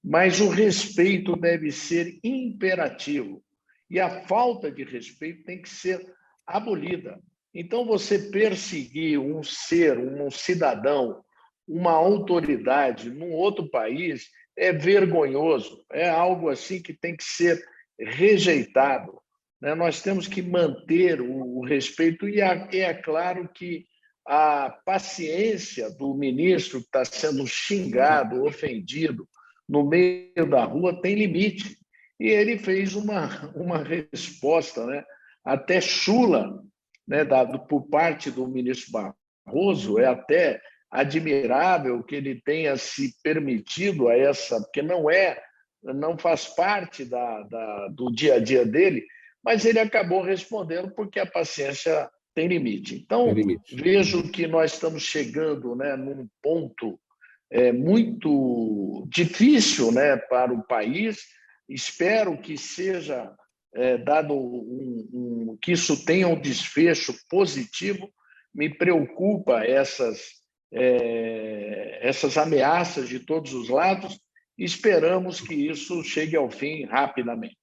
Speaker 6: mas o respeito deve ser imperativo e a falta de respeito tem que ser abolida. Então, você perseguir um cidadão, uma autoridade num outro país é vergonhoso, é algo assim que tem que ser rejeitado, né? Nós temos que manter o respeito e é claro que a paciência do ministro que está sendo xingado, ofendido, no meio da rua tem limite. E ele fez uma resposta, né, até chula, né, por parte do ministro Barroso, até admirável que ele tenha se permitido porque não faz parte do dia a dia dele, mas ele acabou respondendo porque a paciência tem limite. Então, vejo que nós estamos chegando, né, num ponto muito difícil, né, para o país. Espero que seja que isso tenha um desfecho positivo. Me preocupa essas ameaças de todos os lados e esperamos que isso chegue ao fim rapidamente.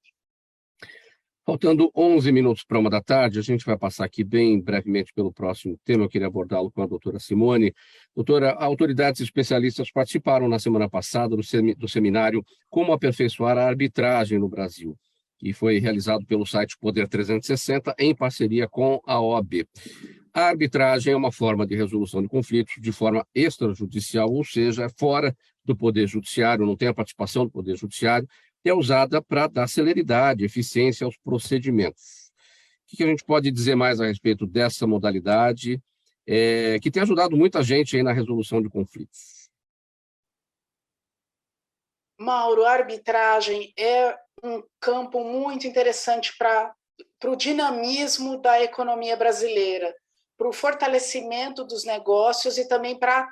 Speaker 2: Faltando 11 minutos para 1 da tarde, a gente vai passar aqui bem brevemente pelo próximo tema. Eu queria abordá-lo com a doutora Simone. Doutora, autoridades especialistas participaram na semana passada do seminário Como Aperfeiçoar a Arbitragem no Brasil, que foi realizado pelo site Poder 360 em parceria com a OAB. A arbitragem é uma forma de resolução de conflitos de forma extrajudicial, ou seja, é fora do Poder Judiciário, não tem a participação do Poder Judiciário, é usada para dar celeridade, eficiência aos procedimentos. O que a gente pode dizer mais a respeito dessa modalidade, que tem ajudado muita gente aí na resolução de conflitos?
Speaker 4: Mauro, a arbitragem é um campo muito interessante para o dinamismo da economia brasileira, para o fortalecimento dos negócios e também para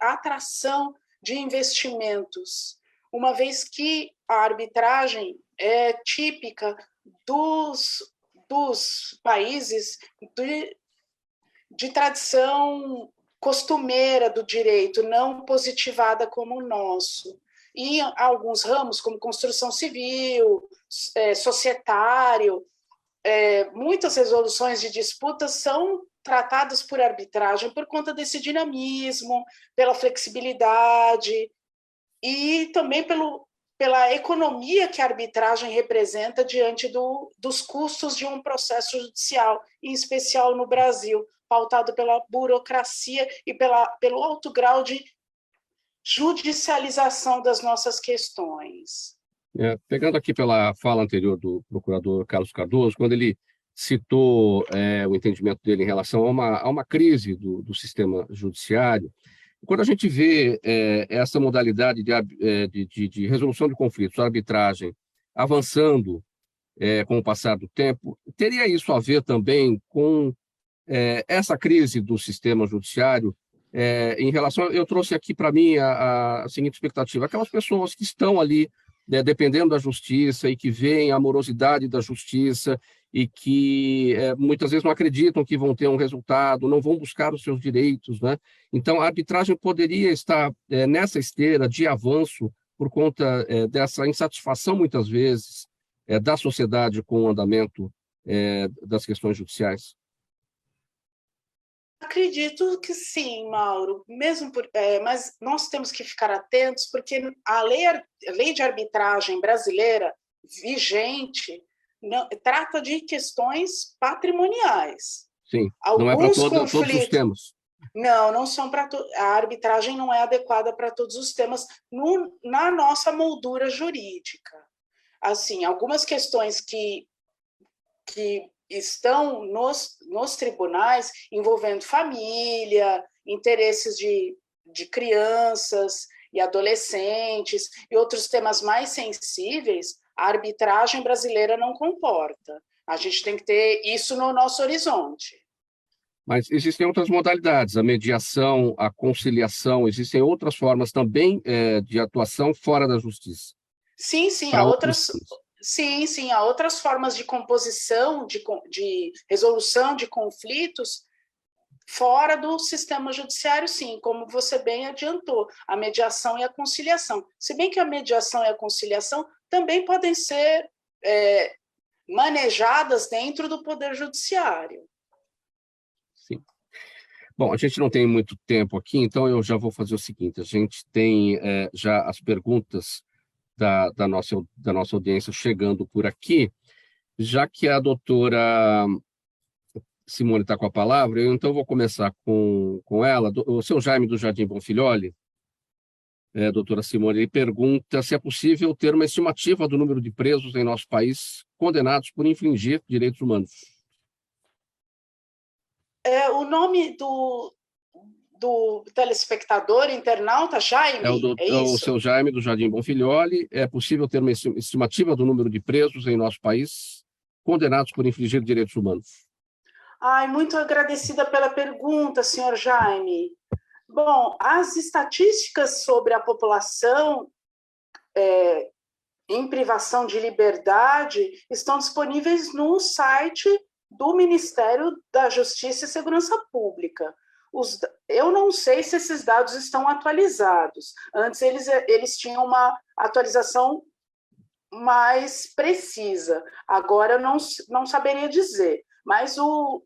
Speaker 4: a atração de investimentos, uma vez que a arbitragem é típica dos países de tradição costumeira do direito, não positivada como o nosso. E em alguns ramos, como construção civil, societário, muitas resoluções de disputas são tratadas por arbitragem por conta desse dinamismo, pela flexibilidade e também pela economia que a arbitragem representa diante dos custos de um processo judicial, em especial no Brasil, pautado pela burocracia e pelo alto grau de judicialização das nossas questões.
Speaker 2: Pegando aqui pela fala anterior do procurador Carlos Cardoso, quando ele citou o entendimento dele em relação a uma crise do sistema judiciário, quando a gente vê essa modalidade de resolução de conflitos, arbitragem, avançando com o passar do tempo, teria isso a ver também com essa crise do sistema judiciário em relação... Eu trouxe aqui para mim a seguinte expectativa: aquelas pessoas que estão ali dependendo da justiça e que veem a morosidade da justiça e que muitas vezes não acreditam que vão ter um resultado, não vão buscar os seus direitos, né? Então, a arbitragem poderia estar nessa esteira de avanço por conta dessa insatisfação, muitas vezes, da sociedade com o andamento das questões judiciais?
Speaker 4: Acredito que sim, Mauro, mas nós temos que ficar atentos, porque a lei de arbitragem brasileira vigente trata de questões patrimoniais.
Speaker 2: Sim, não é para todos os temas.
Speaker 4: Não são para a arbitragem não é adequada para todos os temas na nossa moldura jurídica. Assim, algumas questões que estão nos tribunais envolvendo família, interesses de crianças e adolescentes e outros temas mais sensíveis, a arbitragem brasileira não comporta. A gente tem que ter isso no nosso horizonte.
Speaker 2: Mas existem outras modalidades, a mediação, a conciliação, existem outras formas também de atuação fora da justiça.
Speaker 4: Sim, há outras... Sim, há outras formas de composição, de resolução de conflitos fora do sistema judiciário, sim, como você bem adiantou, a mediação e a conciliação. Se bem que a mediação e a conciliação também podem ser manejadas dentro do Poder Judiciário.
Speaker 2: Sim. Bom, a gente não tem muito tempo aqui, então eu já vou fazer o seguinte: a gente tem já as perguntas da nossa audiência chegando por aqui. Já que a doutora Simone está com a palavra, eu então vou começar com ela. O seu Jaime do Jardim Bonfilholi, doutora Simone, ele pergunta se é possível ter uma estimativa do número de presos em nosso país condenados por infringir direitos humanos.
Speaker 4: O nome do telespectador, internauta, Jaime,
Speaker 2: é o
Speaker 4: isso?
Speaker 2: seu Jaime, do Jardim Bonfilholi. É possível ter uma estimativa do número de presos em nosso país condenados por infringir direitos humanos?
Speaker 4: Ai, muito agradecida pela pergunta, senhor Jaime. Bom, as estatísticas sobre a população em privação de liberdade estão disponíveis no site do Ministério da Justiça e Segurança Pública. Eu não sei se esses dados estão atualizados. Antes eles tinham uma atualização mais precisa. Agora eu não saberia dizer. Mas o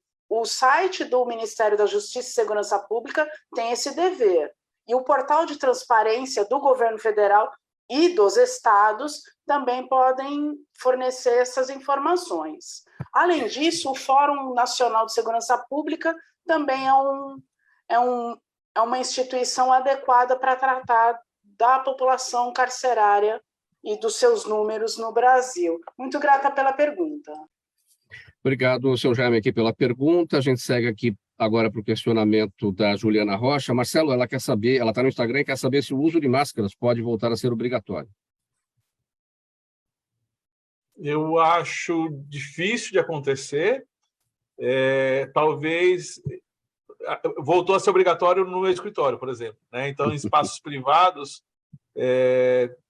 Speaker 4: site do Ministério da Justiça e Segurança Pública tem esse dever. E o portal de transparência do governo federal e dos estados também podem fornecer essas informações. Além disso, o Fórum Nacional de Segurança Pública também é uma instituição adequada para tratar da população carcerária e dos seus números no Brasil. Muito grata pela pergunta.
Speaker 2: Obrigado, senhor Jaime, aqui pela pergunta. A gente segue aqui agora para o questionamento da Juliana Rocha. Marcelo, ela quer saber, ela está no Instagram e quer saber se o uso de máscaras pode voltar a ser obrigatório.
Speaker 5: Eu acho difícil de acontecer. Talvez voltou a ser obrigatório no meu escritório, por exemplo, né? Então, em espaços privados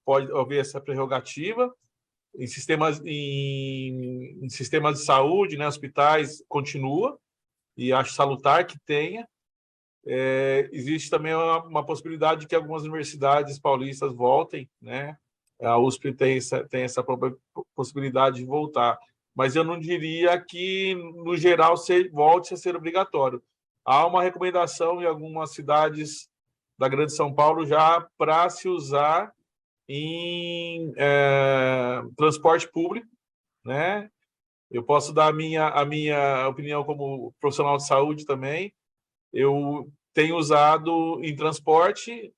Speaker 5: pode haver essa prerrogativa. Em sistemas de saúde, né, hospitais, continua, e acho salutar que tenha. Existe também uma possibilidade de que algumas universidades paulistas voltem, né? A USP tem essa possibilidade de voltar, mas eu não diria que, no geral, volte a ser obrigatório. Há uma recomendação em algumas cidades da Grande São Paulo já para se usar em transporte público, né? Eu posso dar a minha opinião como profissional de saúde também. Eu tenho usado em transporte,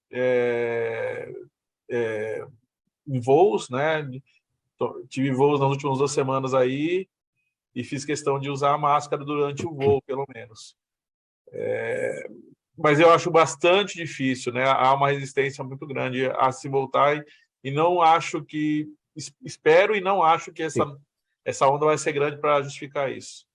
Speaker 5: em voos, né? Tive voos nas últimas 2 semanas aí e fiz questão de usar a máscara durante o voo, pelo menos. Mas eu acho bastante difícil, né? Há uma resistência muito grande a se voltar e não acho que... Espero e não acho que essa onda vai ser grande para justificar isso.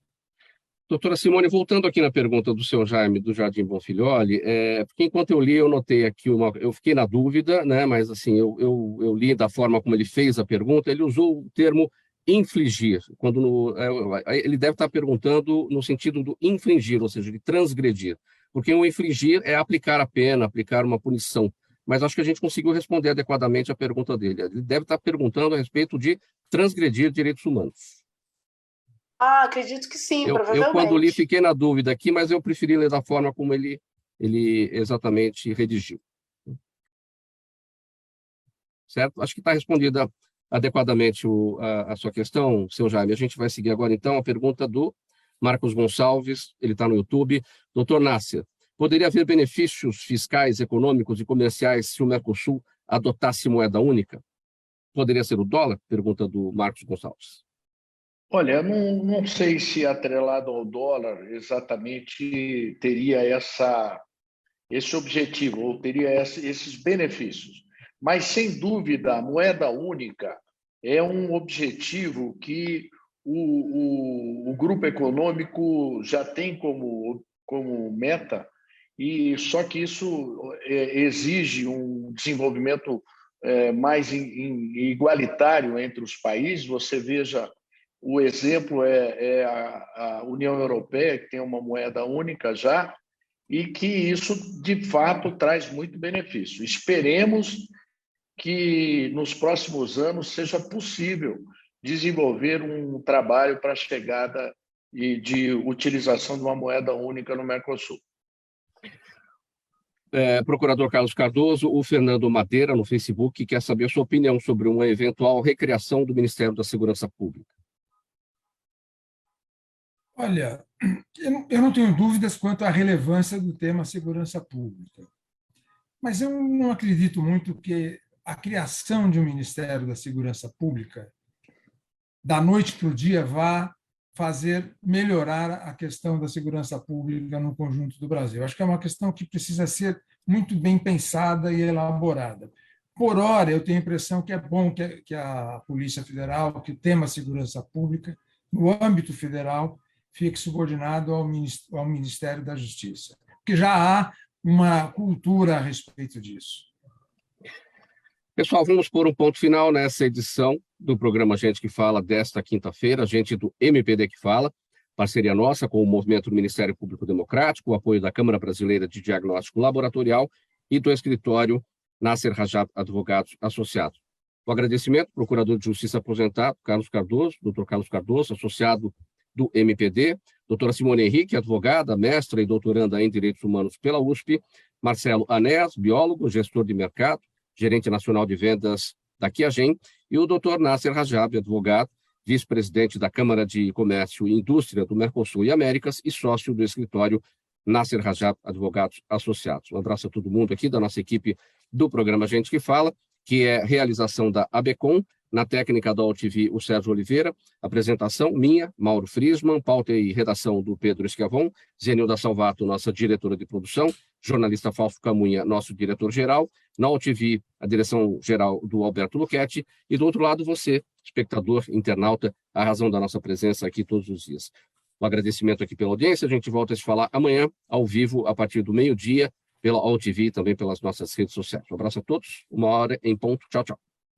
Speaker 2: Doutora Simone, voltando aqui na pergunta do seu Jaime, do Jardim Bonfilholi, porque enquanto eu li, eu notei aqui eu fiquei na dúvida, né? Mas assim, eu li da forma como ele fez a pergunta, ele usou o termo infligir, quando ele deve estar perguntando no sentido do infringir, ou seja, de transgredir, porque o infringir é aplicar a pena, aplicar uma punição, mas acho que a gente conseguiu responder adequadamente a pergunta dele. Ele deve estar perguntando a respeito de transgredir direitos humanos.
Speaker 4: Acredito que sim, provavelmente.
Speaker 2: Eu, quando li, fiquei na dúvida aqui, mas eu preferi ler da forma como ele exatamente redigiu. Certo? Acho que está respondida adequadamente a sua questão, seu Jaime. A gente vai seguir agora, então, a pergunta do Marcos Gonçalves, ele está no YouTube. Doutor Nácia, poderia haver benefícios fiscais, econômicos e comerciais se o Mercosul adotasse moeda única? Poderia ser o dólar? Pergunta do Marcos Gonçalves.
Speaker 6: Olha, não sei se atrelado ao dólar exatamente teria esse objetivo, ou teria esses benefícios. Mas, sem dúvida, a moeda única é um objetivo que o grupo econômico já tem como meta, e só que isso exige um desenvolvimento mais igualitário entre os países. Você veja, o exemplo é a União Europeia, que tem uma moeda única já, e que isso, de fato, traz muito benefício. Esperemos que nos próximos anos seja possível desenvolver um trabalho para a chegada e de utilização de uma moeda única no Mercosul.
Speaker 2: Procurador Carlos Cardoso, o Fernando Madeira, no Facebook, quer saber a sua opinião sobre uma eventual recriação do Ministério da Segurança Pública.
Speaker 3: Olha, eu não tenho dúvidas quanto à relevância do tema segurança pública, mas eu não acredito muito que a criação de um Ministério da Segurança Pública, da noite para o dia, vá melhorar a questão da segurança pública no conjunto do Brasil. Acho que é uma questão que precisa ser muito bem pensada e elaborada. Por hora, eu tenho a impressão que é bom que a Polícia Federal, que o tema segurança pública, no âmbito federal, fique subordinado ao Ministério da Justiça, porque já há uma cultura a respeito disso.
Speaker 2: Pessoal, vamos pôr um ponto final nessa edição do programa Gente que Fala desta quinta-feira, gente do MPD que Fala, parceria nossa com o Movimento do Ministério Público Democrático, o apoio da Câmara Brasileira de Diagnóstico Laboratorial e do escritório Nasser Rajab Advogados Associados. O agradecimento ao Procurador de Justiça aposentado, Carlos Cardoso, Dr. Carlos Cardoso, associado do MPD, doutora Simone Henrique, advogada, mestra e doutoranda em Direitos Humanos pela USP, Marcelo Anés, biólogo, gestor de mercado, gerente nacional de vendas da Quiagen, e o doutor Nasser Rajab, advogado, vice-presidente da Câmara de Comércio e Indústria do Mercosul e Américas e sócio do escritório Nasser Rajab Advogados Associados. Um abraço a todo mundo aqui da nossa equipe do programa Gente que Fala, que é realização da ABECOM, na técnica da UlTV, o Sérgio Oliveira, apresentação minha, Mauro Friesman, pauta e redação do Pedro Esquiavon, Zenilda Salvato, nossa diretora de produção, jornalista Fausto Camunha, nosso diretor-geral, na UlTV, a direção-geral do Alberto Luchetti, e do outro lado você, espectador, internauta, a razão da nossa presença aqui todos os dias. Um agradecimento aqui pela audiência, a gente volta a se falar amanhã, ao vivo, a partir do meio-dia, pela UlTV e também pelas nossas redes sociais. Um abraço a todos, 1h em ponto, tchau, tchau.